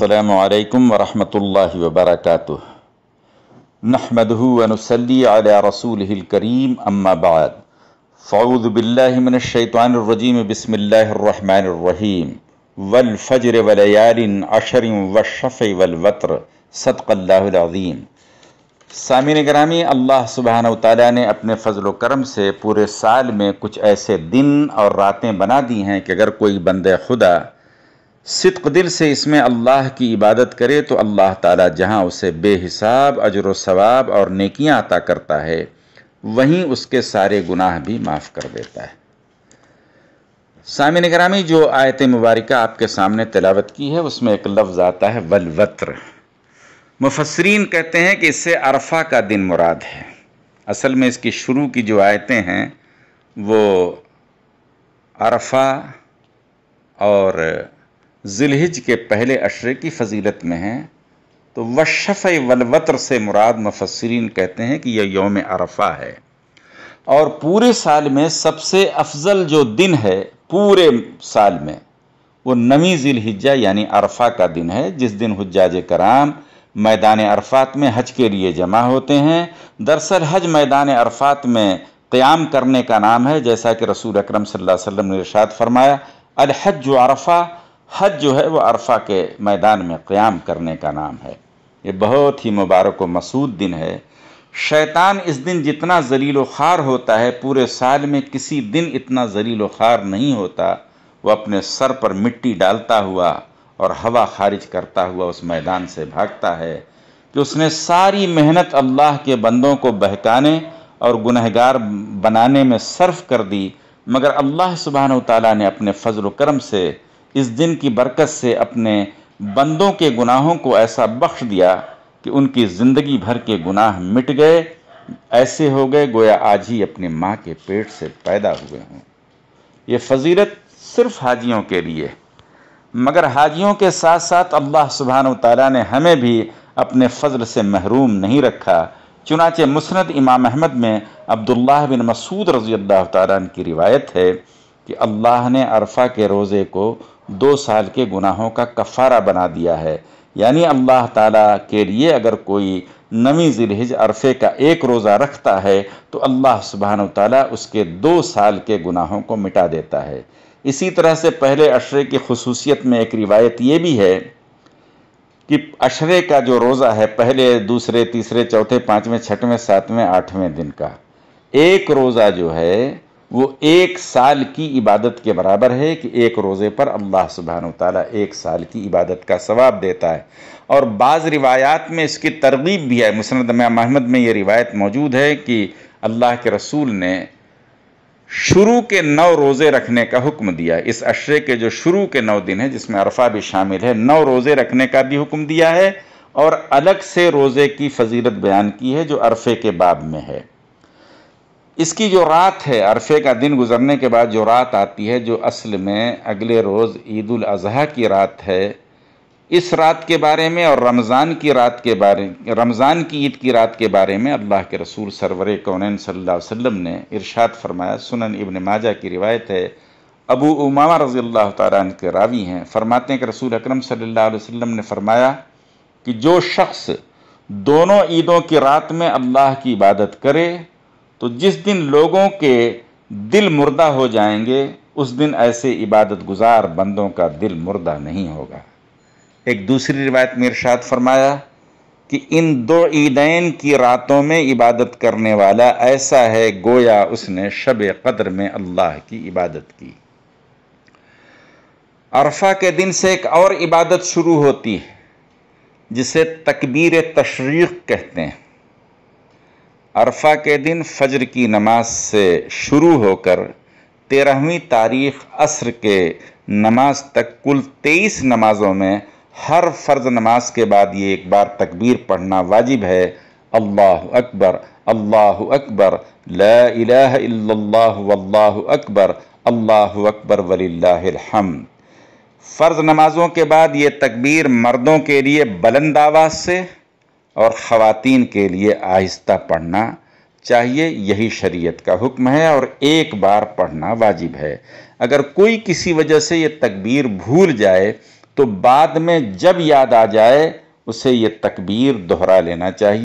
अस्सलामु अलैकुम वरहमतुल्लाहि वबरकातुह। नहमदुहु व नुसल्ली अला रसूलिहिल करीम, अम्मा बाद। फ़अऊज़ु बिल्लाहि मिनश शैतानिर रजीम, बिस्मिल्लाहिर रहमानिर रहीम। वल फज्र व लयालिन अशरिन वश्शफ़इ वल वत्र, सदक़ल्लाहुल अज़ीम। सामीन गिरामी, अल्लाह सुब्हानहु व तआला ने अपने फ़ज़्ल व करम से पूरे साल में कुछ ऐसे दिन और रातें बना दी हैं कि अगर कोई बंदे खुदा सिद्क़ दिल से इसमें अल्लाह की इबादत करे तो अल्लाह ताला जहाँ उसे बेहिसाब अजर व सवाब और नेकियां अता करता है, वहीं उसके सारे गुनाह भी माफ़ कर देता है। सामीन गिरामी, जो आयत मुबारका आपके सामने तिलावत की है उसमें एक लफ्ज़ आता है वल वत्र। मुफस्सिरीन कहते हैं कि इससे अरफा का दिन मुराद है। असल में इसकी शुरू की जो आयतें हैं वो अरफा और ज़िलहिज के पहले अशरे की फ़जीलत में हैं। तो वश्शफ़इ वल वत्र से मुराद मुफस्सिरीन कहते हैं कि यह यौम अरफा है और पूरे साल में सबसे अफजल जो दिन है पूरे साल में वो 9 ज़िलहिज्जा यानी अरफा का दिन है, जिस दिन हुज्जाज कराम मैदान अरफात में हज के लिए जमा होते हैं। दरअसल हज मैदान अरफात में क़याम करने का नाम है, जैसा कि रसूल अकरम सल्लल्लाहु अलैहि वसल्लम ने इरशाद फरमाया, अल हज अरफा, हज जो है वो अरफा के मैदान में क़याम करने का नाम है। ये बहुत ही मुबारक व मसूद दिन है। शैतान इस दिन जितना ज़लील व ख़ार होता है, पूरे साल में किसी दिन इतना ज़लील व ख़ार नहीं होता। वो अपने सर पर मिट्टी डालता हुआ और हवा खारिज करता हुआ उस मैदान से भागता है कि उसने सारी मेहनत अल्लाह के बंदों को बहकाने और गुनहगार बनाने में सर्फ कर दी, मगर अल्लाह सुब्हानहु व तआला ने अपने फ़ज़्ल व करम से इस दिन की बरकत से अपने बंदों के गुनाहों को ऐसा बख्श दिया कि उनकी ज़िंदगी भर के गुनाह मिट गए। ऐसे हो गए गोया आज ही अपनी माँ के पेट से पैदा हुए हों। ये फ़जीलत सिर्फ हाजियों के लिए, मगर हाजियों के साथ साथ अल्लाह सुब्हानहु व तआला ने हमें भी अपने फ़ज़ल से महरूम नहीं रखा। चुनाचे मुस्नद इमाम अहमद में अब्दुल्लाह बिन मसूद रज़ियल्लाहु तआला अन्हु की रिवायत है कि अल्लाह ने अरफा के रोज़े को 2 साल के गुनाहों का कफ़ारा बना दिया है। यानी अल्लाह ताला के लिए अगर कोई 9 ज़िलहिज अरफे का एक रोज़ा रखता है तो अल्लाह सुब्हानहु व तआला उसके 2 साल के गुनाहों को मिटा देता है। इसी तरह से पहले अशरे की खुसूसियत में एक रिवायत ये भी है कि अशरे का जो रोज़ा है पहले, दूसरे, तीसरे, चौथे, पाँचवें, छठवें, सातवें, आठवें दिन का एक रोज़ा जो है वो 1 साल की इबादत के बराबर है कि एक रोज़े पर अल्लाह सुब्हानहु व तआला 1 साल की इबादत का सवाब देता है। और बाज़ रिवायात में इसकी तरगीब भी है। मुस्नद इमाम अहमद में ये रिवायत मौजूद है कि अल्लाह के रसूल ने शुरू के 9 रोज़े रखने का हुक्म दिया। इस अशरे के जो शुरू के 9 दिन हैं जिसमें अरफा भी शामिल है, 9 रोज़े रखने का भी हुक्म दिया है और अलग से रोज़े की फ़जीलत बयान की है जो अरफे के बाब में है। इसकी जो रात है, अरफे का दिन गुजरने के बाद जो रात आती है, जो असल में अगले रोज़ ईद उल अज़हा की रात है, इस रात के बारे में और रमज़ान की रात के बारे, रमज़ान की ईद की रात के बारे में अल्लाह के रसूल सरवरे कौनैन सल्लल्लाहु अलैहि वसल्लम ने इरशाद फरमाया। सुनन इब्न माजा की रिवायत है, अबू उमामा रज़ियल्लाहु तआला अन्हु के रावी हैं, फरमाते हैं कि रसूल अकरम सल्लल्लाहु अलैहि वसल्लम ने फरमाया कि जो शख्स दोनों ईदों की रात में अल्लाह की इबादत करे तो जिस दिन लोगों के दिल मुर्दा हो जाएंगे उस दिन ऐसे इबादत गुजार बंदों का दिल मुर्दा नहीं होगा। एक दूसरी रिवायत में इरशाद फरमाया कि इन 2 ईदैन की रातों में इबादत करने वाला ऐसा है गोया उसने शब कद्र में अल्लाह की इबादत की। अरफा के दिन से एक और इबादत शुरू होती है जिसे तकबीर तशरीक़ कहते हैं। अरफा के दिन फजर की नमाज से शुरू होकर 13वीं तारीख़ असर के नमाज तक कुल 23 नमाज़ों में हर फ़र्ज़ नमाज के बाद ये एक बार तकबीर पढ़ना वाजिब है, अल्लाहु अकबर, अल्लाहु अकबर, ला इलाहा इल्लल्लाह वल्लाहु अकबर, अल्लाहु अकबर वलिल्लाहिल हम्द। फ़र्ज़ नमाज़ों के बाद ये तकबीर मर्दों के लिए बुलंद आवाज़ से और ख़वातीन के लिए आहिस्ता पढ़ना चाहिए। यही शरीयत का हुक्म है और एक बार पढ़ना वाजिब है। अगर कोई किसी वजह से ये तकबीर भूल जाए تو بعد میں جب یاد آ جائے اسے یہ تکبیر دہرا لینا چاہیے۔